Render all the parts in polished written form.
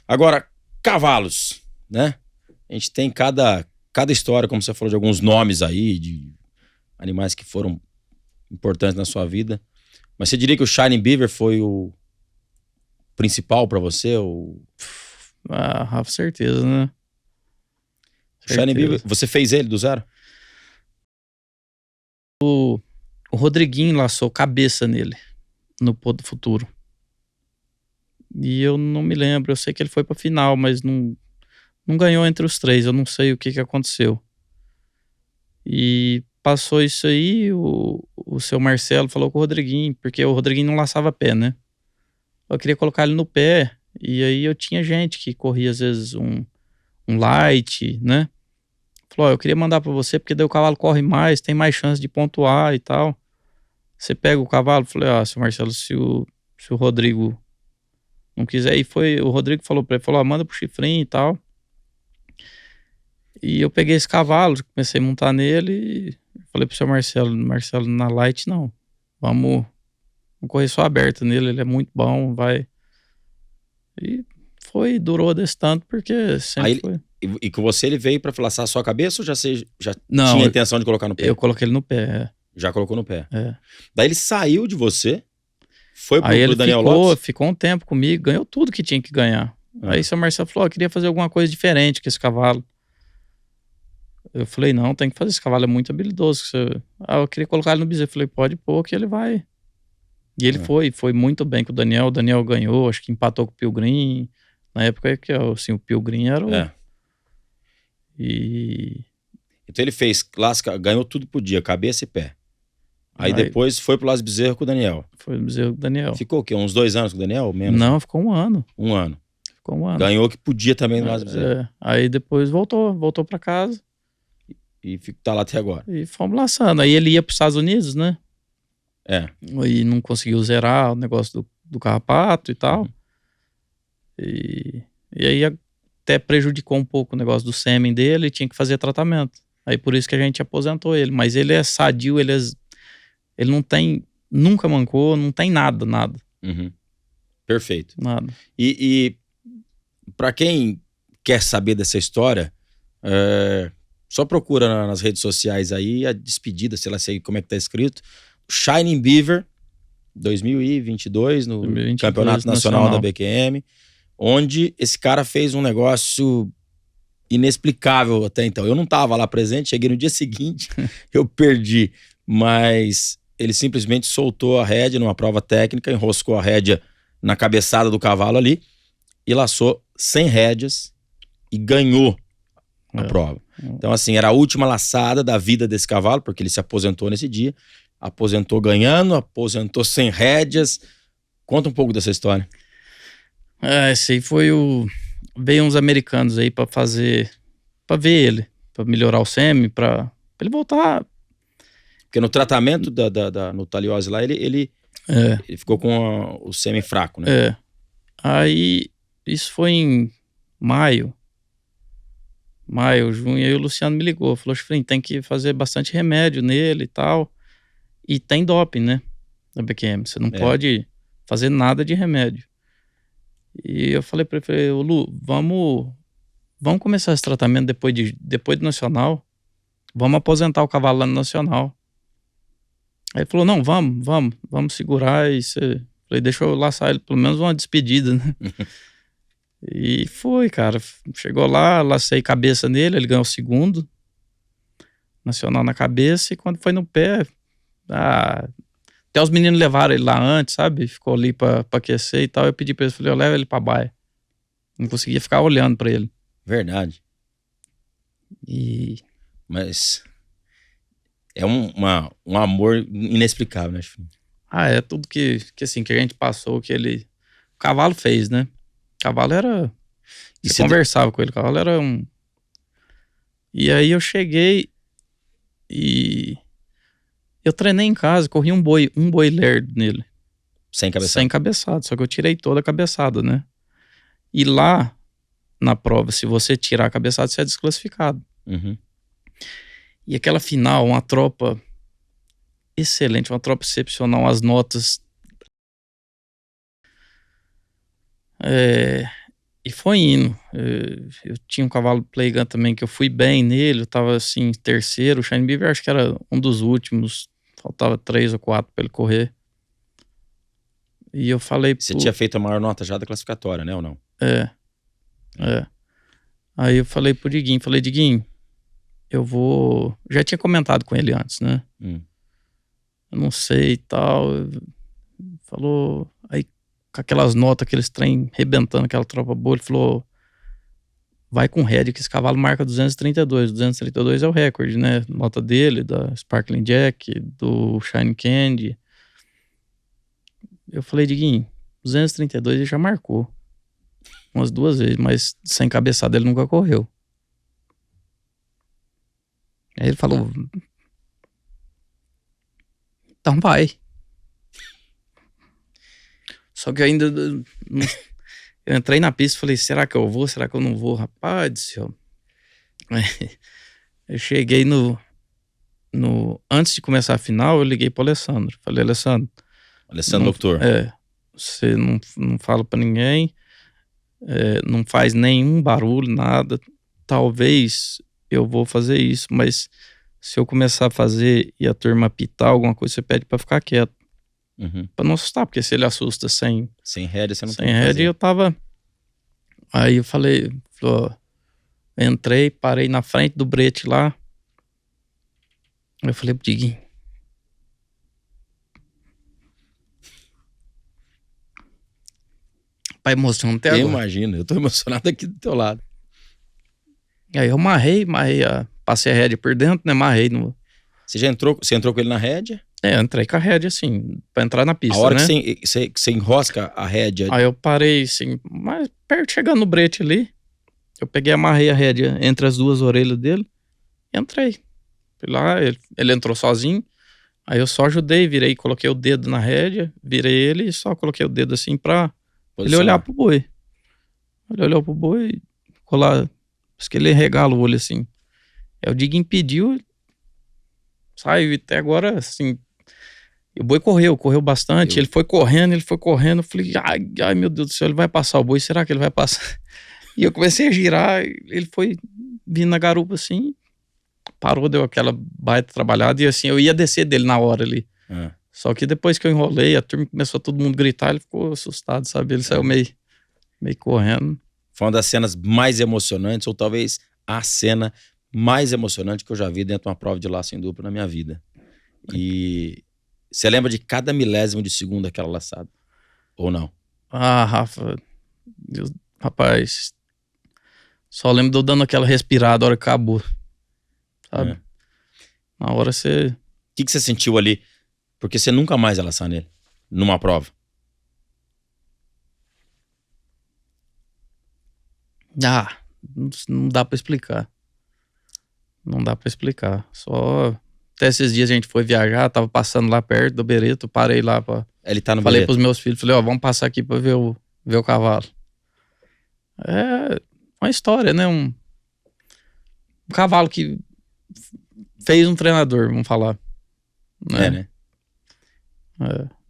Agora, cavalos, né? A gente tem cada história, como você falou, de alguns nomes aí, de animais que foram importantes na sua vida. Mas você diria que o Shining Beaver foi o principal pra você? Com certeza, né? O Shining Beaver, você fez ele do zero? O Rodriguinho laçou cabeça nele, no Pô do Futuro. E eu não me lembro, eu sei que ele foi pra final, mas não ganhou entre os 3, eu não sei o que aconteceu. E passou isso aí, o seu Marcelo falou com o Rodriguinho, porque o Rodriguinho não laçava pé, né? Eu queria colocar ele no pé, e aí eu tinha gente que corria às vezes um light, né? Falou, eu queria mandar pra você, porque daí o cavalo corre mais, tem mais chance de pontuar e tal. Você pega o cavalo? Falei, seu Marcelo, se o Rodrigo não quiser, o Rodrigo falou pra ele, falou, manda pro Chifrinho e tal. E eu peguei esse cavalo, comecei a montar nele e falei pro seu Marcelo, na light não, vamos correr só aberta nele, ele é muito bom, vai. E durou desse tanto, porque sempre aí, foi. E com você ele veio pra laçar a sua cabeça ou já Não, tinha a intenção de colocar no pé? Eu coloquei ele no pé, Já colocou no pé. É. Daí ele saiu de você, foi aí pro Daniel Lopes? Ficou um tempo comigo, ganhou tudo que tinha que ganhar. Aí o seu Marcelo falou, eu queria fazer alguma coisa diferente com esse cavalo. Eu falei, não, tem que fazer, esse cavalo é muito habilidoso. Eu queria colocar ele no bezerro. Eu falei, pode pôr que ele vai. E ele foi muito bem com o Daniel. O Daniel ganhou, acho que empatou com o Pilgrim. Na época que assim, o Pilgrim era o... Então ele fez, ganhou tudo por dia, cabeça e pé. Aí depois foi pro Las Bezerro com o Daniel. Foi no bezerro com o Daniel. Ficou o quê? Uns 2 anos com o Daniel? Menos? Não, ficou 1 ano. 1 ano. Ficou 1 ano. Ganhou que podia também no Las Bezerro. Aí depois voltou pra casa. E tá lá até agora. E fomos laçando. Aí ele ia pros Estados Unidos, né? E não conseguiu zerar o negócio do carrapato e tal. E aí até prejudicou um pouco o negócio do sêmen dele, tinha que fazer tratamento. Aí por isso que a gente aposentou ele. Mas ele é sadio, ele não tem, nunca mancou, não tem nada. Perfeito. Nada. E pra quem quer saber dessa história, só procura nas redes sociais aí a despedida, sei lá como é que tá escrito, Shining Beaver 2022 no 2022, Campeonato Nacional da BQM, onde esse cara fez um negócio inexplicável até então. Eu não tava lá presente, cheguei no dia seguinte, eu perdi, mas ele simplesmente soltou a rédea numa prova técnica, enroscou a rédea na cabeçada do cavalo ali e laçou 100 rédeas e ganhou a prova. Então assim, era a última laçada da vida desse cavalo, porque ele se aposentou nesse dia, aposentou ganhando, aposentou sem rédeas. Conta um pouco dessa história. Esse aí foi veio uns americanos aí pra ver ele, pra melhorar o sêmen, pra ele voltar. Porque no tratamento no taliose lá, ele ficou com o sêmen fraco, né? Aí, isso foi em maio, junho, aí o Luciano me ligou, falou, Chifrinho, tem que fazer bastante remédio nele e tal, e tem doping, né, da BQM, você não pode fazer nada de remédio. E eu falei pra ele, Lu, vamos começar esse tratamento depois do Nacional, vamos aposentar o cavalo lá no Nacional. Aí ele falou, não, vamos segurar e falei, deixa eu laçar ele, pelo menos uma despedida, né? E foi, cara, chegou lá, lacei cabeça nele, ele ganhou o 2º Nacional na cabeça, e quando foi no pé, até os meninos levaram ele lá antes, sabe? Ficou ali pra aquecer e tal, eu pedi pra ele, falei, eu levo ele pra baia. Não conseguia ficar olhando pra ele. Verdade. Mas é um amor inexplicável, né, Chifrinho? É tudo que a gente passou, que o cavalo fez, né? O cavalo era... Você conversava com ele, o cavalo era um... E aí eu cheguei e... Eu treinei em casa, corri um boi lerdo nele. Sem cabeçada? Sem cabeçada, só que eu tirei toda a cabeçada, né? E lá, na prova, se você tirar a cabeçada, você é desclassificado. E aquela final, uma tropa excelente, uma tropa excepcional, as notas... E foi indo. Eu tinha um cavalo Playgun também, que eu fui bem nele, eu tava assim, terceiro. O Shine Beaver acho que era um dos últimos, faltava 3 ou 4 pra ele correr. E eu falei... Você tinha feito a maior nota já da classificatória, né, ou não? Aí eu falei pro Diguinho, Diguinho, eu vou... Já tinha comentado com ele antes, né? Eu não sei e tal. Falou... Aí com aquelas notas, aqueles trem rebentando, aquela tropa boa, ele falou... Vai com Red, que esse cavalo marca 232. 232 é o recorde, né? Nota dele, da Sparkling Jack, do Shine Candy. Eu falei, Diguinho, 232 ele já marcou. Umas 2 vezes, mas sem cabeçada ele nunca correu. Aí ele falou... Então vai. Só que eu ainda... Eu entrei na pista e falei, será que eu vou? Será que eu não vou? Rapaz do céu. Eu cheguei antes de começar a final, eu liguei pro Alessandro. Falei, Alessandro Doctor. Você não fala pra ninguém, não faz nenhum barulho, nada. Talvez eu vou fazer isso, mas se eu começar a fazer e a turma apitar alguma coisa, você pede pra ficar quieto. Pra não assustar, porque se ele assusta sem rédea, você não sem rédea, eu tava... Aí eu falei, entrei, parei na frente do brete lá. Eu falei pro Diguinho, pai, emocionando até agora. Eu imagino, eu tô emocionado aqui do teu lado. Aí eu marrei, passei a rédea por dentro, né, marrei no... Você entrou com ele na rédea? Eu entrei com a rédea, assim, pra entrar na pista, a hora né? que você enrosca a rédea... Aí eu parei, assim, mais perto, chegando no brete ali, eu peguei, amarrei a rédea entre as 2 orelhas dele e entrei. Fui lá, ele entrou sozinho, aí eu só ajudei, virei, coloquei o dedo na rédea, virei ele e só coloquei o dedo assim pra ele olhar pro boi. Ele olhou pro boi, ficou lá, acho que ele regala o olho assim. Aí o Diguinho impediu, saiu, e até agora, assim... E o boi correu bastante, ele foi correndo, eu falei, ai meu Deus do céu, ele vai passar o boi, será que ele vai passar? E eu comecei a girar, ele foi vindo na garupa assim, parou, deu aquela baita trabalhada, e assim, eu ia descer dele na hora ali. Só que depois que eu enrolei, a turma começou todo mundo a gritar, ele ficou assustado, sabe? Ele saiu meio correndo. Foi uma das cenas mais emocionantes, ou talvez a cena mais emocionante que eu já vi dentro de uma prova de laço em dupla na minha vida. E... Você lembra de cada milésimo de segundo daquela laçada? Ou não? Rafa, rapaz, só lembro de eu dando aquela respirada a hora que acabou, sabe? Na hora você... O que você sentiu ali? Porque você nunca mais ia laçar nele, numa prova. Não dá pra explicar. Não dá pra explicar. Só... Até esses dias a gente foi viajar, tava passando lá perto do Bereto, parei lá pra... Ele tá no Falei Bereto. Pros meus filhos, falei, vamos passar aqui pra ver o cavalo. É uma história, né? Um cavalo que fez um treinador, vamos falar. Né?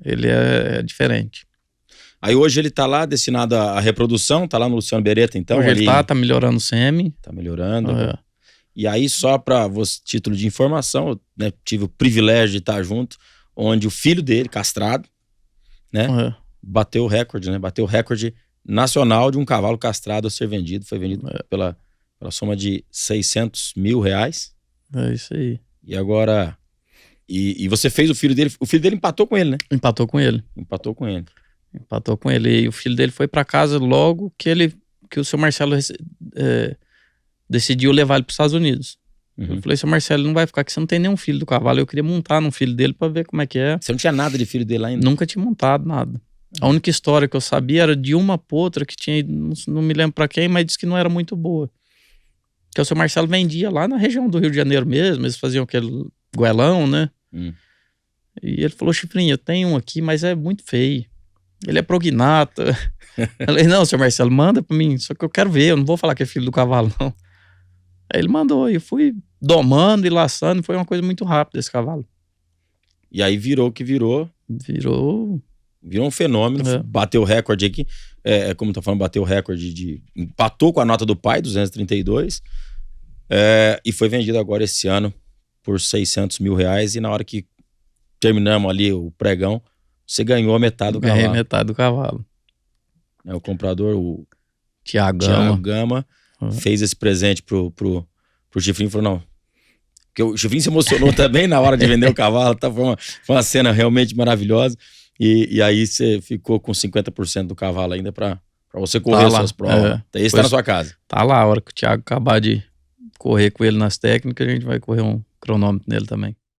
Ele é diferente. Aí hoje ele tá lá destinado à reprodução, tá lá no Luciano Bereto, então? Hoje ele tá melhorando o semi. Tá melhorando. E aí, só para título de informação, eu, né, tive o privilégio de estar junto, onde o filho dele, castrado, né, bateu o recorde, né? Bateu o recorde nacional de um cavalo castrado a ser vendido. Foi vendido pela soma de R$600 mil. É isso aí. E agora... E você fez o filho dele empatou com ele, né? Empatou com ele. E o filho dele foi para casa logo que o seu Marcelo decidiu levar ele para os Estados Unidos. Eu falei, seu Marcelo, não vai ficar aqui, você não tem nenhum filho do cavalo. Eu queria montar num filho dele para ver como é que é. Você não tinha nada de filho dele lá ainda? Nunca tinha montado nada. A única história que eu sabia era de uma potra que tinha, não me lembro para quem, mas disse que não era muito boa. Que o seu Marcelo vendia lá na região do Rio de Janeiro mesmo, eles faziam aquele goelão, né? E ele falou, Chifrinho, eu tenho um aqui, mas é muito feio. Ele é prognata. Eu falei, não, seu Marcelo, manda pra mim, só que eu quero ver, eu não vou falar que é filho do cavalo, não. Aí ele mandou, e eu fui domando e laçando, e foi uma coisa muito rápida esse cavalo. E aí virou o que virou. Virou Virou um fenômeno, bateu o recorde aqui. Como tá falando, bateu o recorde empatou com a nota do pai, 232. E foi vendido agora esse ano por R$600 mil. E na hora que terminamos ali o pregão, você ganhou a metade do cavalo. Ganhei metade do cavalo. O comprador, o Thiago Gama, fez esse presente pro Chifrinho e falou, não. Porque o Chifrinho se emocionou também na hora de vender o cavalo. Tá? Foi uma cena realmente maravilhosa. E aí você ficou com 50% do cavalo ainda pra você correr suas provas. Esse tá na sua casa. Tá lá, a hora que o Thiago acabar de correr com ele nas técnicas, a gente vai correr um cronômetro nele também.